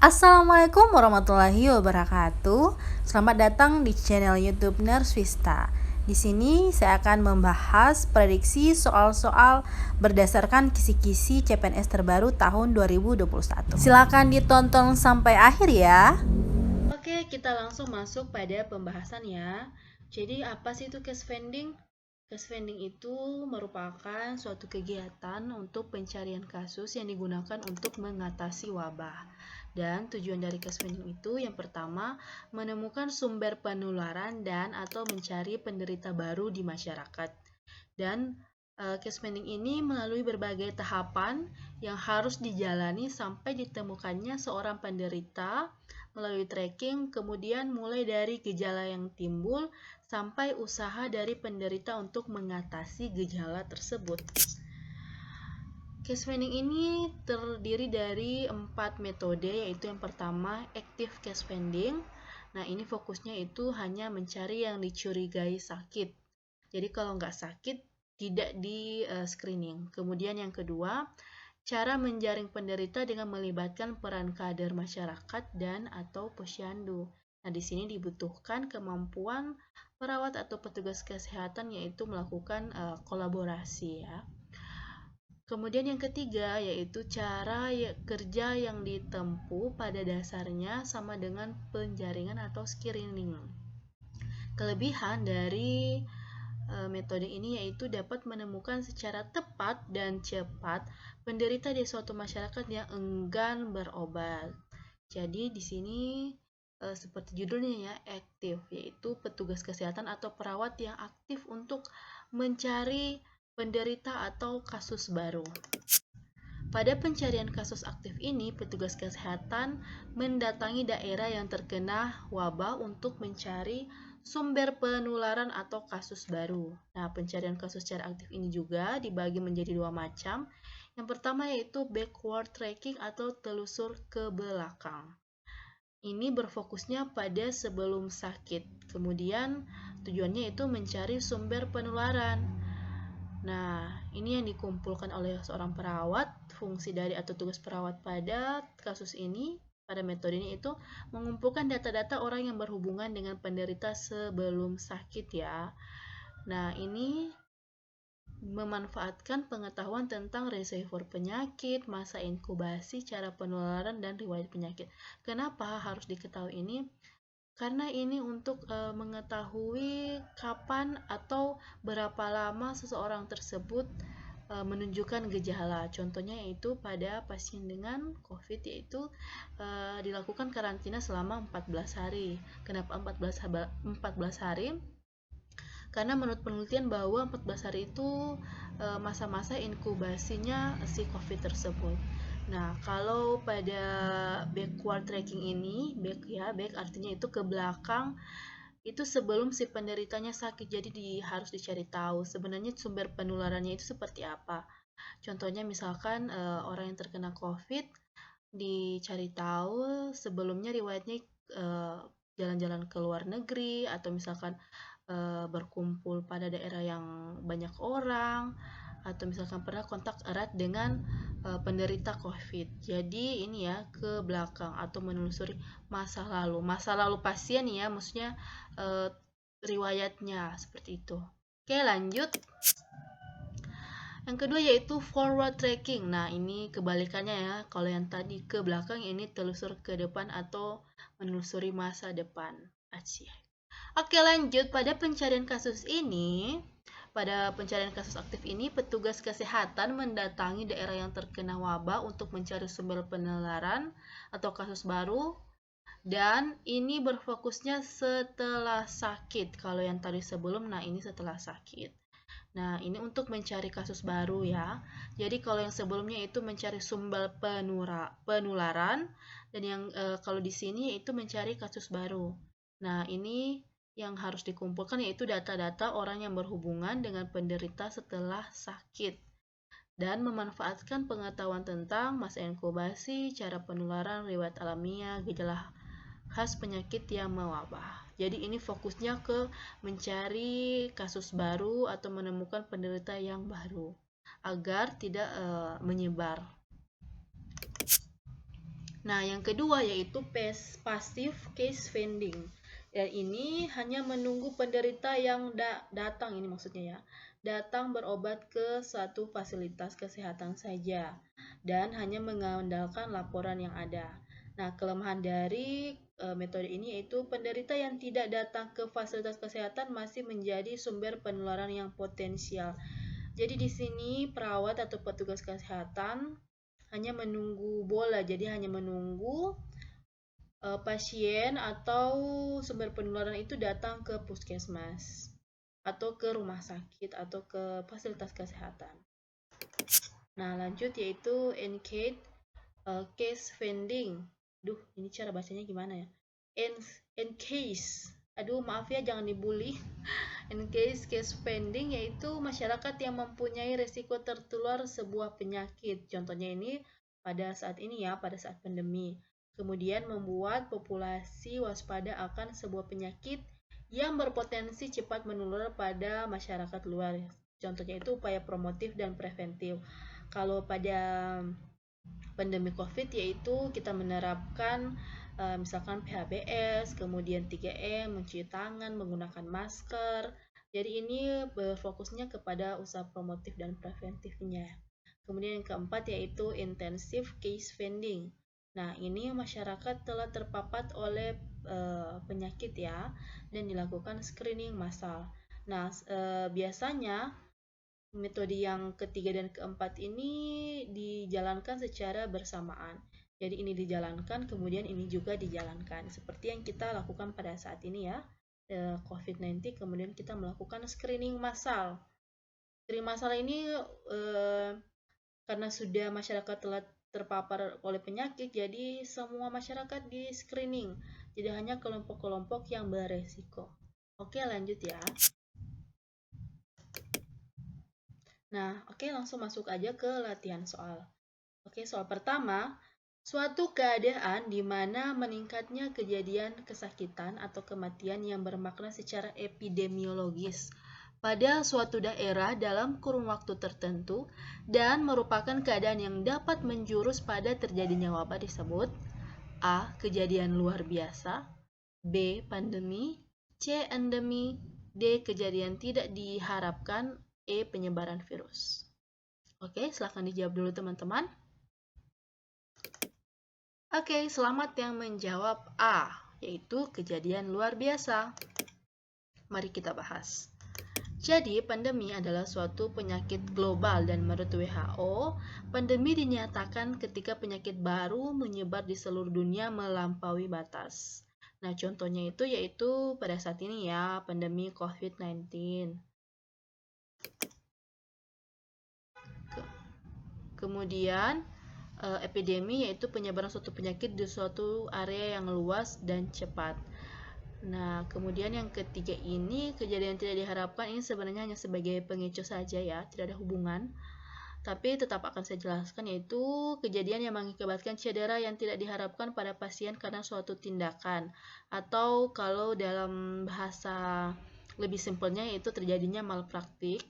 Assalamualaikum warahmatullahi wabarakatuh. Selamat datang di channel YouTube Nurse Vista. Di sini saya akan membahas prediksi soal-soal berdasarkan kisi-kisi CPNS terbaru tahun 2021. Silakan ditonton sampai akhir ya. Oke, kita langsung masuk pada pembahasan ya. Jadi apa sih itu case finding? Case finding itu merupakan suatu kegiatan untuk pencarian kasus yang digunakan untuk mengatasi wabah. Dan tujuan dari case finding itu yang pertama, menemukan sumber penularan dan atau mencari penderita baru di masyarakat. Dan case finding ini melalui berbagai tahapan yang harus dijalani sampai ditemukannya seorang penderita melalui tracking, kemudian mulai dari gejala yang timbul sampai usaha dari penderita untuk mengatasi gejala tersebut. Case finding ini terdiri dari 4 metode, yaitu yang pertama active case finding. Nah, ini fokusnya itu hanya mencari yang dicurigai sakit. Jadi kalau nggak sakit, tidak di screening. Kemudian yang kedua, cara menjaring penderita dengan melibatkan peran kader masyarakat dan atau posyandu. Nah, di sini dibutuhkan kemampuan perawat atau petugas kesehatan yaitu melakukan kolaborasi ya. Kemudian yang ketiga yaitu cara kerja yang ditempuh pada dasarnya sama dengan penjaringan atau screening. Kelebihan dari metode ini yaitu dapat menemukan secara tepat dan cepat penderita di suatu masyarakat yang enggan berobat. Jadi di sini seperti judulnya ya, aktif, yaitu petugas kesehatan atau perawat yang aktif untuk mencari penderita atau kasus baru. Pada pencarian kasus aktif ini, petugas kesehatan mendatangi daerah yang terkena wabah untuk mencari sumber penularan atau kasus baru. Nah, pencarian kasus secara aktif ini juga dibagi menjadi dua macam. Yang pertama yaitu backward tracking atau telusur ke belakang. Ini berfokusnya pada sebelum sakit. Kemudian tujuannya itu mencari sumber penularan. Nah, ini yang dikumpulkan oleh seorang perawat. Fungsi dari atau tugas perawat pada kasus ini, pada metode ini itu mengumpulkan data-data orang yang berhubungan dengan penderita sebelum sakit ya. Nah, ini memanfaatkan pengetahuan tentang reservoir penyakit, masa inkubasi, cara penularan, dan riwayat penyakit. Kenapa harus diketahui ini? Karena ini untuk mengetahui kapan atau berapa lama seseorang tersebut menunjukkan gejala. Contohnya yaitu pada pasien dengan COVID yaitu dilakukan karantina selama 14 hari. Kenapa 14 hari? Karena menurut penelitian bahwa 14 hari itu masa-masa inkubasinya si COVID tersebut. Nah, kalau pada backward tracking ini, back artinya itu ke belakang, itu sebelum si penderitanya sakit, jadi harus dicari tahu sebenarnya sumber penularannya itu seperti apa. Contohnya misalkan orang yang terkena COVID, dicari tahu sebelumnya riwayatnya jalan-jalan ke luar negeri, atau misalkan berkumpul pada daerah yang banyak orang, atau misalkan pernah kontak erat dengan penderita COVID. Jadi ini ya ke belakang atau menelusuri masa lalu pasien ya, maksudnya riwayatnya seperti itu. Oke, lanjut. Yang kedua yaitu forward tracking. Nah, ini kebalikannya ya. Kalau yang tadi ke belakang, ini telusur ke depan atau menelusuri masa depan. Asyik. Oke, lanjut. Pada pencarian kasus aktif ini, petugas kesehatan mendatangi daerah yang terkena wabah untuk mencari sumber penularan atau kasus baru, dan ini berfokusnya setelah sakit. Kalau yang tadi sebelum, nah ini setelah sakit. Nah, ini untuk mencari kasus baru ya. Jadi kalau yang sebelumnya itu mencari sumber penularan, dan yang kalau di sini yaitu mencari kasus baru. Nah, ini yang harus dikumpulkan yaitu data-data orang yang berhubungan dengan penderita setelah sakit, dan memanfaatkan pengetahuan tentang masa inkubasi, cara penularan, riwayat alamiah, gejala khas penyakit yang mewabah. Jadi ini fokusnya ke mencari kasus baru atau menemukan penderita yang baru agar tidak menyebar. Nah, yang kedua yaitu passive case finding. Dan ini hanya menunggu penderita yang datang, ini maksudnya ya, datang berobat ke suatu fasilitas kesehatan saja dan hanya mengandalkan laporan yang ada. Nah, kelemahan dari metode ini yaitu penderita yang tidak datang ke fasilitas kesehatan masih menjadi sumber penularan yang potensial. Jadi di sini perawat atau petugas kesehatan hanya menunggu bola, jadi hanya menunggu pasien atau sumber penularan itu datang ke puskesmas atau ke rumah sakit atau ke fasilitas kesehatan. Nah, lanjut yaitu case finding. Duh, ini cara bacanya gimana ya? Case. Aduh, maaf ya, jangan dibully. Case finding yaitu masyarakat yang mempunyai resiko tertular sebuah penyakit. Contohnya ini pada saat ini ya, pada saat pandemi. Kemudian membuat populasi waspada akan sebuah penyakit yang berpotensi cepat menular pada masyarakat luar. Contohnya itu upaya promotif dan preventif. Kalau pada pandemi COVID yaitu kita menerapkan misalkan PHBS, kemudian 3M, mencuci tangan, menggunakan masker. Jadi ini berfokusnya kepada usaha promotif dan preventifnya. Kemudian yang keempat yaitu intensive case finding. Nah, ini masyarakat telah terpapar oleh penyakit ya, dan dilakukan screening massal. Nah, biasanya metode yang ketiga dan keempat ini dijalankan secara bersamaan. Jadi ini dijalankan, kemudian ini juga dijalankan. Seperti yang kita lakukan pada saat ini ya, COVID-19, kemudian kita melakukan screening massal. Screening massal ini karena sudah masyarakat telah terpapar oleh penyakit, jadi semua masyarakat di screening. Jadi hanya kelompok-kelompok yang beresiko. Oke, lanjut ya. Nah, oke, langsung masuk aja ke latihan soal. Oke, soal pertama, suatu keadaan di mana meningkatnya kejadian kesakitan atau kematian yang bermakna secara epidemiologis pada suatu daerah dalam kurun waktu tertentu dan merupakan keadaan yang dapat menjurus pada terjadinya wabah disebut A. Kejadian luar biasa, B. Pandemi, C. Endemi, D. Kejadian tidak diharapkan, E. Penyebaran virus. Oke, silahkan dijawab dulu teman-teman. Oke, selamat yang menjawab A, yaitu kejadian luar biasa. Mari kita bahas. Jadi, pandemi adalah suatu penyakit global dan menurut WHO, pandemi dinyatakan ketika penyakit baru menyebar di seluruh dunia melampaui batas. Nah, contohnya itu yaitu pada saat ini ya, pandemi COVID-19. Kemudian, epidemi yaitu penyebaran suatu penyakit di suatu area yang luas dan cepat. Nah, kemudian yang ketiga ini, kejadian tidak diharapkan, ini sebenarnya hanya sebagai pengecoh saja ya, tidak ada hubungan. Tapi tetap akan saya jelaskan, yaitu kejadian yang mengakibatkan cedera yang tidak diharapkan pada pasien karena suatu tindakan. Atau kalau dalam bahasa lebih simpelnya, yaitu terjadinya malpraktik,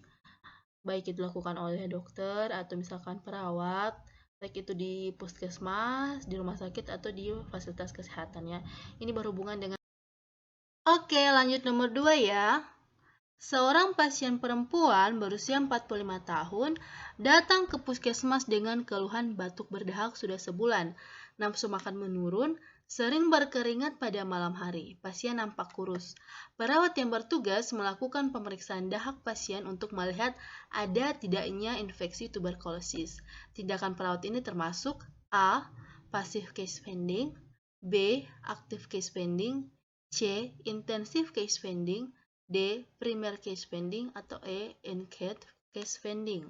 baik itu dilakukan oleh dokter atau misalkan perawat, baik itu di puskesmas, di rumah sakit, atau di fasilitas kesehatan ya. Ini berhubungan dengan. Oke, lanjut nomor 2 ya. Seorang pasien perempuan berusia 45 tahun datang ke puskesmas dengan keluhan batuk berdahak sudah sebulan. Nafsu makan menurun, sering berkeringat pada malam hari. Pasien nampak kurus. Perawat yang bertugas melakukan pemeriksaan dahak pasien untuk melihat ada tidaknya infeksi tuberkulosis. Tindakan perawat ini termasuk A. Passive case finding, B. Active case finding, C. Intensive case finding, D. Primary case finding, atau E. Enquete case finding.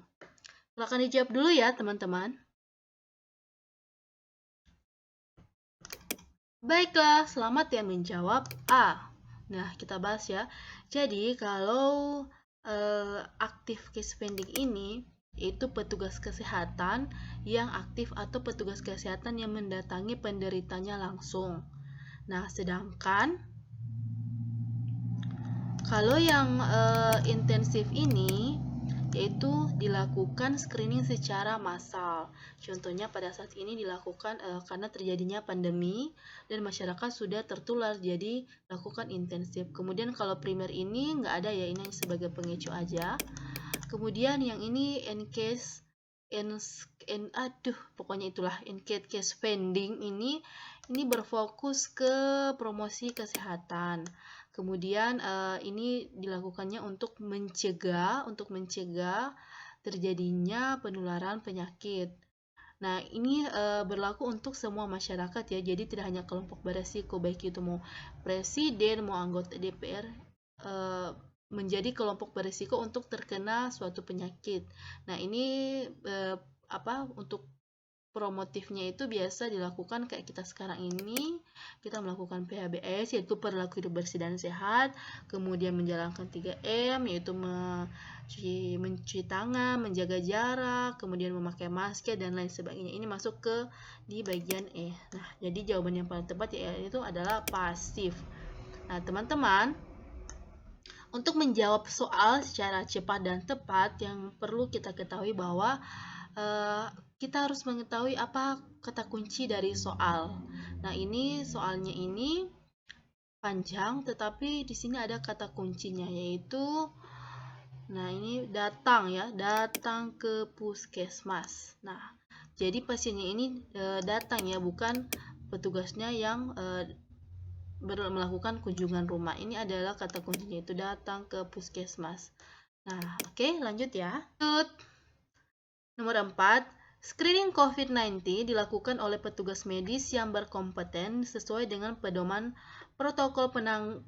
Silakan dijawab dulu ya teman-teman. Baiklah, selamat yang menjawab A. Nah, kita bahas ya. Jadi, kalau active case finding ini, yaitu petugas kesehatan yang aktif atau petugas kesehatan yang mendatangi penderitanya langsung. Nah, sedangkan kalau yang intensif ini, yaitu dilakukan screening secara massal. Contohnya pada saat ini dilakukan karena terjadinya pandemi dan masyarakat sudah tertular, jadi lakukan intensif. Kemudian kalau primer ini nggak ada ya, ini sebagai pengecoh aja. Kemudian yang ini pokoknya itulah enquete case finding ini berfokus ke promosi kesehatan. Kemudian ini dilakukannya untuk mencegah terjadinya penularan penyakit. Nah, ini berlaku untuk semua masyarakat ya. Jadi tidak hanya kelompok beresiko, baik itu mau presiden, mau anggota DPR menjadi kelompok berisiko untuk terkena suatu penyakit. Nah, ini untuk promotifnya itu biasa dilakukan kayak kita sekarang ini, kita melakukan PHBS, yaitu perilaku hidup bersih dan sehat, kemudian menjalankan 3M, yaitu mencuci tangan, menjaga jarak, kemudian memakai masker, dan lain sebagainya. Ini masuk di bagian E. Nah, jadi jawaban yang paling tepat yaitu adalah pasif. Nah, teman-teman, untuk menjawab soal secara cepat dan tepat, yang perlu kita ketahui bahwa kita harus mengetahui apa kata kunci dari soal. Nah, ini soalnya ini panjang, tetapi di sini ada kata kuncinya, yaitu ini datang ya, datang ke puskesmas. Nah, jadi pasiennya ini datang ya, bukan petugasnya yang melakukan kunjungan rumah. Ini adalah kata kuncinya, itu datang ke puskesmas. Nah, oke, lanjut ya. Nomor 4, screening COVID-19 dilakukan oleh petugas medis yang berkompeten sesuai dengan pedoman protokol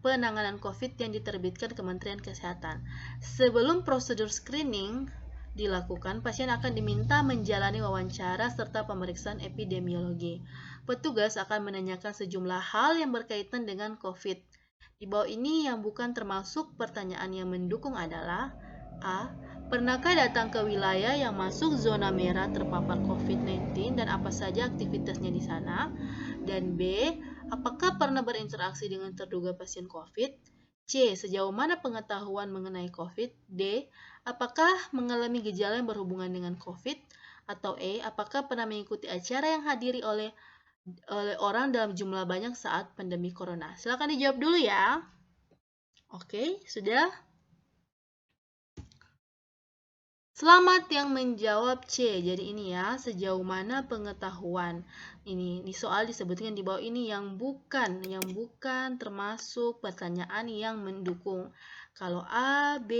penanganan COVID yang diterbitkan Kementerian Kesehatan. Sebelum prosedur screening dilakukan, pasien akan diminta menjalani wawancara serta pemeriksaan epidemiologi. Petugas akan menanyakan sejumlah hal yang berkaitan dengan COVID. Di bawah ini yang bukan termasuk pertanyaan yang mendukung adalah A. Pernahkah datang ke wilayah yang masuk zona merah terpapar COVID-19 dan apa saja aktivitasnya di sana? Dan B. Apakah pernah berinteraksi dengan terduga pasien COVID? C. Sejauh mana pengetahuan mengenai COVID? D. Apakah mengalami gejala yang berhubungan dengan COVID? Atau E. Apakah pernah mengikuti acara yang hadiri oleh orang dalam jumlah banyak saat pandemi corona? Silakan dijawab dulu ya. Oke, sudah? Selamat yang menjawab C. Jadi ini ya, sejauh mana pengetahuan. Ini di soal disebutkan di bawah ini yang bukan termasuk pertanyaan yang mendukung. Kalau A, B,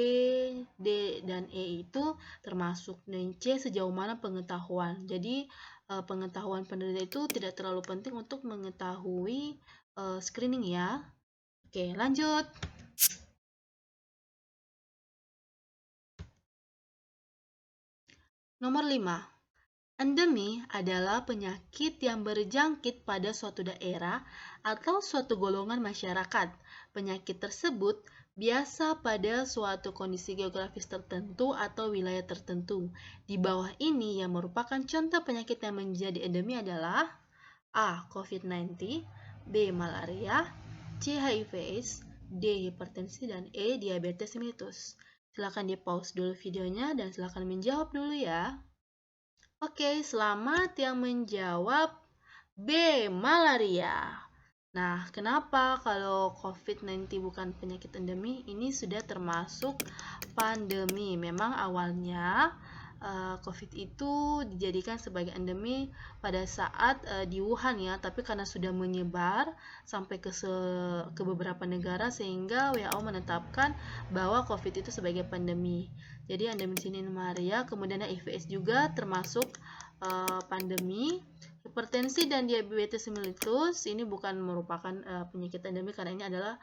D, dan E itu termasuk, dan C sejauh mana pengetahuan. Jadi pengetahuan penderita itu tidak terlalu penting untuk mengetahui screening ya. Oke, lanjut. Nomor 5. Endemi adalah penyakit yang berjangkit pada suatu daerah atau suatu golongan masyarakat. Penyakit tersebut biasa pada suatu kondisi geografis tertentu atau wilayah tertentu. Di bawah ini yang merupakan contoh penyakit yang menjadi endemi adalah A. COVID-19, B. Malaria, C. HIV/AIDS, D. Hipertensi, dan E. Diabetes mellitus. Silakan di pause dulu videonya dan silakan menjawab dulu ya. Oke, selamat yang menjawab B. Malaria. Nah, kenapa kalau COVID-19 bukan penyakit endemi? Ini sudah termasuk pandemi. Memang awalnya COVID itu dijadikan sebagai endemi pada saat di Wuhan ya, tapi karena sudah menyebar sampai ke beberapa negara sehingga WHO menetapkan bahwa COVID itu sebagai pandemi. Jadi endemi di sini malaria, kemudian HIV/AIDS juga termasuk pandemi. Hipertensi dan diabetes mellitus ini bukan merupakan penyakit endemi karena ini adalah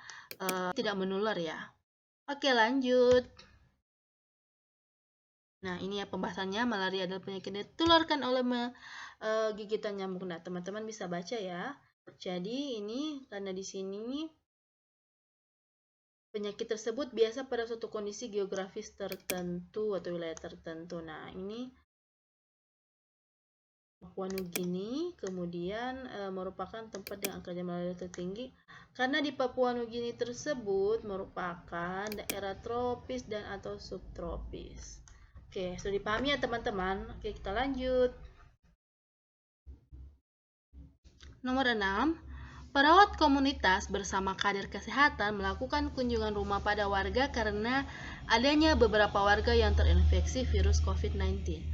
tidak menular ya. Oke, lanjut. Nah, ini ya pembahasannya, malaria adalah penyakit yang ditularkan oleh gigitan nyamuk. Nah, teman-teman bisa baca ya. Jadi, ini karena di sini penyakit tersebut biasa pada suatu kondisi geografis tertentu atau wilayah tertentu. Nah, ini Papua Nugini, kemudian merupakan tempat dengan angka malaria tertinggi karena di Papua Nugini tersebut merupakan daerah tropis dan atau subtropis. Oke, sudah dipahami ya teman-teman? Oke, kita lanjut. Nomor 6, perawat komunitas bersama kader kesehatan melakukan kunjungan rumah pada warga karena adanya beberapa warga yang terinfeksi virus COVID-19.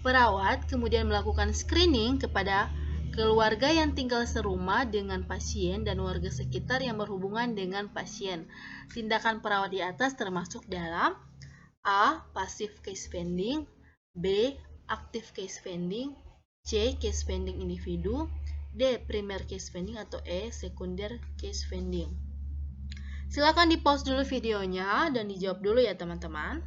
Perawat kemudian melakukan screening kepada keluarga yang tinggal serumah dengan pasien dan warga sekitar yang berhubungan dengan pasien. Tindakan perawat di atas termasuk dalam A. Passive case finding, B. Active case finding, C. Case finding individu, D. Primary case finding, atau E. Secondary case finding. Silakan di pause dulu videonya dan dijawab dulu ya teman-teman.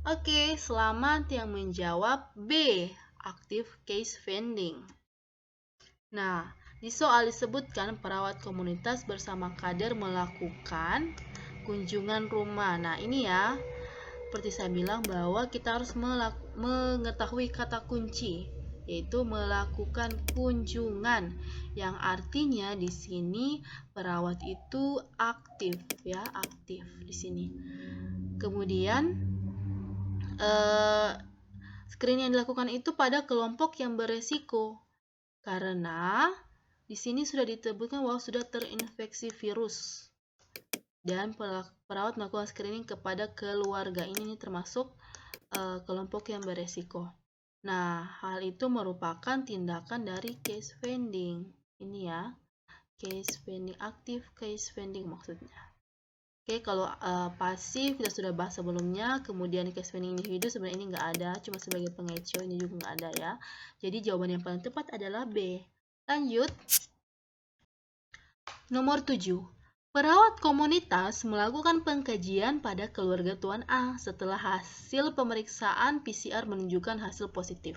Oke, selamat yang menjawab B. Active case finding. Nah, di soal disebutkan perawat komunitas bersama kader melakukan kunjungan rumah. Nah, ini ya, seperti saya bilang bahwa kita harus mengetahui kata kunci, yaitu melakukan kunjungan, yang artinya di sini perawat itu aktif ya, aktif di sini. Kemudian screening yang dilakukan itu pada kelompok yang beresiko, karena di sini sudah disebutkan bahwa sudah terinfeksi virus. Dan perawat melakukan screening kepada keluarga ini termasuk kelompok yang beresiko. Nah, hal itu merupakan tindakan dari case finding. Ini ya, case finding, aktif case finding maksudnya. Oke, kalau pasif kita sudah bahas sebelumnya, kemudian case finding individu sebenarnya ini nggak ada, cuma sebagai pengeco, ini juga nggak ada ya. Jadi jawaban yang paling tepat adalah B. Lanjut. Nomor 7. Perawat komunitas melakukan pengkajian pada keluarga Tuan A setelah hasil pemeriksaan PCR menunjukkan hasil positif.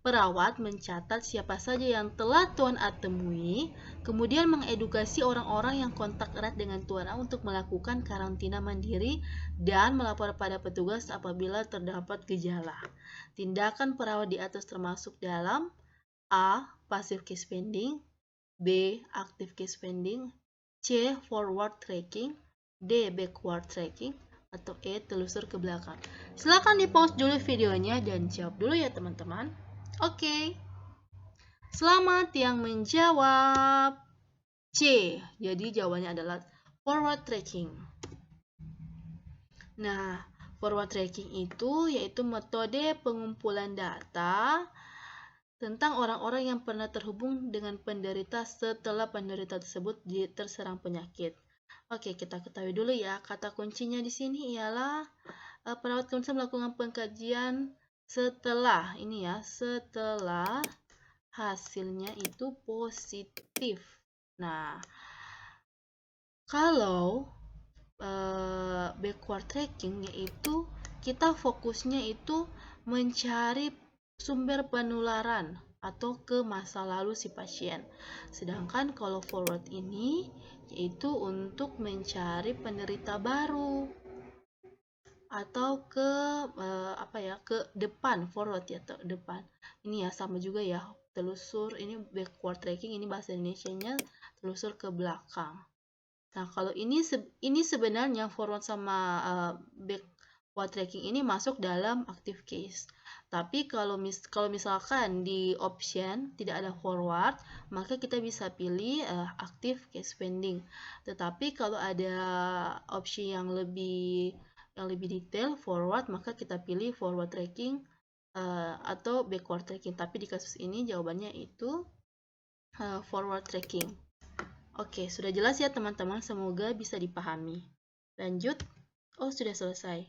Perawat mencatat siapa saja yang telah Tuan A temui, kemudian mengedukasi orang-orang yang kontak erat dengan Tuan A untuk melakukan karantina mandiri dan melapor pada petugas apabila terdapat gejala. Tindakan perawat di atas termasuk dalam A. Passive case finding, B. Active case finding, C. Forward tracking, D. Backward tracking, atau E. Telusur ke belakang. Silahkan di pause dulu videonya dan jawab dulu ya teman-teman. Oke. Selamat yang menjawab C. Jadi jawabannya adalah forward tracking. Nah, forward tracking itu yaitu metode pengumpulan data tentang orang-orang yang pernah terhubung dengan penderita setelah penderita tersebut terserang penyakit. Oke, kita ketahui dulu ya, kata kuncinya di sini ialah perawat komunitas melakukan pengkajian setelah ini ya, setelah hasilnya itu positif. Nah, kalau backward tracking yaitu kita fokusnya itu mencari sumber penularan atau ke masa lalu si pasien. Sedangkan kalau forward ini yaitu untuk mencari penderita baru atau ke ke depan, forward ya, ke depan. Ini ya sama juga ya, telusur ini backward tracking, ini bahasa Indonesianya telusur ke belakang. Nah, kalau ini sebenarnya forward sama backward tracking ini masuk dalam active case. Tapi kalau misalkan di option tidak ada forward, maka kita bisa pilih active case finding. Tetapi kalau ada opsi yang lebih detail forward, maka kita pilih forward tracking atau backward tracking. Tapi di kasus ini jawabannya itu forward tracking. Oke, sudah jelas ya teman-teman, semoga bisa dipahami. Lanjut. Oh, sudah selesai.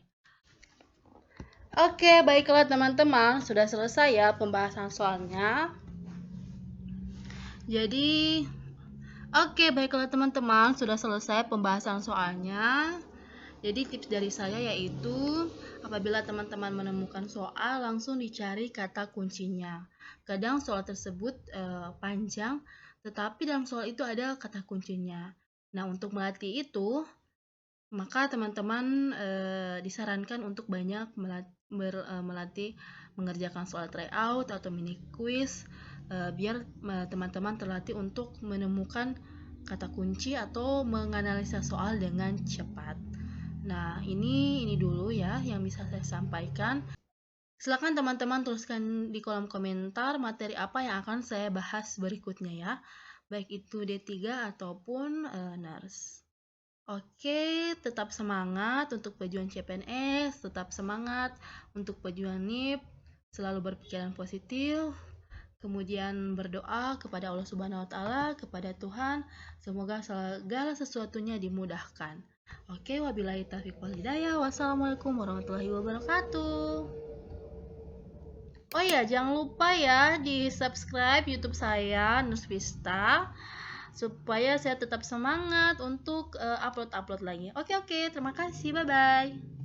Oke, baiklah teman-teman, sudah selesai ya pembahasan soalnya. Jadi, oke, baiklah teman-teman, sudah selesai pembahasan soalnya. Jadi tips dari saya yaitu apabila teman-teman menemukan soal, langsung dicari kata kuncinya. Kadang soal tersebut panjang, tetapi dalam soal itu ada kata kuncinya. Nah, untuk melatih itu, maka teman-teman disarankan untuk banyak melatih mengerjakan soal tryout atau mini quiz biar teman-teman terlatih untuk menemukan kata kunci atau menganalisa soal dengan cepat. Nah, ini dulu ya yang bisa saya sampaikan. Silakan teman-teman tuliskan di kolom komentar materi apa yang akan saya bahas berikutnya ya, baik itu D3 ataupun nurse. Oke, tetap semangat untuk pejuang CPNS, tetap semangat untuk pejuang NIP, selalu berpikiran positif, kemudian berdoa kepada Allah Subhanahu wa Ta'ala, kepada Tuhan, semoga segala sesuatunya dimudahkan. Oke, wabillahi taufiq wal hidayah. Wassalamualaikum warahmatullahi wabarakatuh. Oh iya, jangan lupa ya di subscribe YouTube saya, Nusvista, supaya saya tetap semangat untuk upload-upload lagi. Oke, terima kasih, bye-bye.